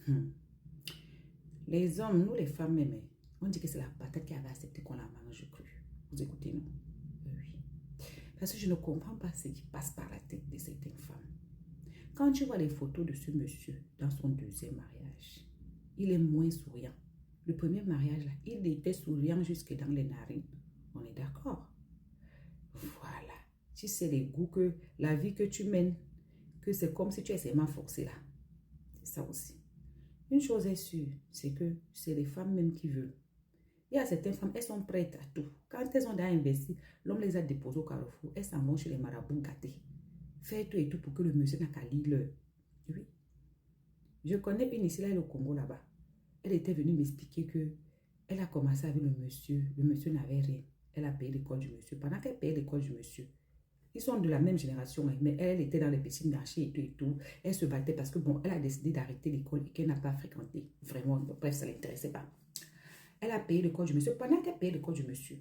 Hmm. Les hommes, nous les femmes même, on dit que c'est la patate qui avait accepté qu'on la mange, je crois. Vous écoutez, non? Oui. Parce que je ne comprends pas ce qui passe par la tête de certaines femmes. Quand tu vois les photos de ce monsieur dans son deuxième mariage, il est moins souriant. Le premier mariage, là, il était souriant jusque dans les narines. On est d'accord? Voilà. Tu sais les goûts que la vie que tu mènes, que c'est comme si tu es seulement forcé là. C'est ça aussi. Une chose est sûre, c'est que c'est les femmes même qui veulent. Il y a certaines femmes, elles sont prêtes à tout. Quand elles ont déjà investi, l'homme les a déposées au carrefour, elles s'en vont chez les marabouts gâtés. Faire tout et tout pour que le monsieur n'a qu'à lire l'heure. Oui. Je connais une ici, là, au Congo, là-bas. Elle était venue m'expliquer que elle a commencé avec le monsieur n'avait rien. Elle a payé l'école du monsieur. Pendant qu'elle payait l'école du monsieur, ils sont de la même génération, hein, mais elle était dans les petits marchés et tout et tout. Elle se battait parce que, bon, elle a décidé d'arrêter l'école et qu'elle n'a pas fréquenté. Vraiment, bref, ça ne l'intéressait pas. Elle a payé l'école du monsieur. Pendant qu'elle payait l'école du monsieur,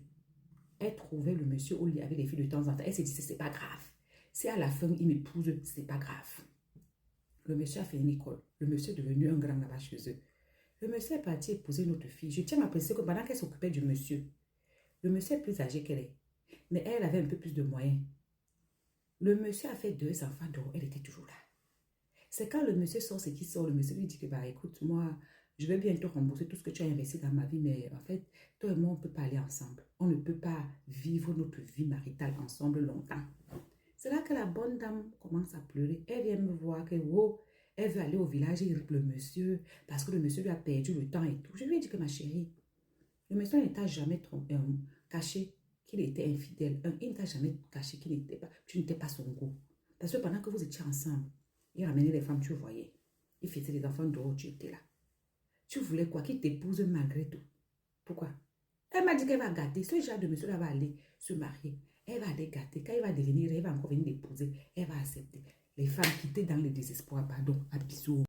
elle trouvait le monsieur au lit avec les filles de temps en temps. Elle se disait, c'est pas grave. Si à la fin, il m'épouse, c'est pas grave. Le monsieur a fait une école. Le monsieur est devenu un grand là-bas chez eux. Le monsieur est parti épouser une autre fille. Je tiens à préciser que pendant qu'elle s'occupait du monsieur, le monsieur est plus âgé qu'elle est. Mais elle avait un peu plus de moyens. Le monsieur a fait 2 enfants dont elle était toujours là. C'est quand le monsieur sort ce qui sort, le monsieur lui dit que, bah écoute, moi, je vais bientôt rembourser tout ce que tu as investi dans ma vie, mais en fait, toi et moi, on ne peut pas aller ensemble. On ne peut pas vivre notre vie maritale ensemble longtemps. C'est là que la bonne dame commence à pleurer. Elle vient me voir que, oh, elle veut aller au village et le monsieur, parce que le monsieur lui a perdu le temps et tout. Je lui ai dit que, ma chérie, le monsieur ne t'a jamais caché qu'il était infidèle. Il ne t'a jamais caché qu'il n'était pas, tu n'étais pas son goût. Parce que pendant que vous étiez ensemble, il ramenait les femmes, tu voyais. Il faisait les enfants dehors, tu étais là. Tu voulais quoi? Qu'il t'épouse malgré tout. Pourquoi? Elle m'a dit qu'elle va gâter. Ce genre de monsieur-là va aller se marier. Elle va aller gâter. Quand il va devenir, elle va encore venir l'épouser. Elle va accepter. Les femmes quittées dans le désespoir, pardon, à bisous.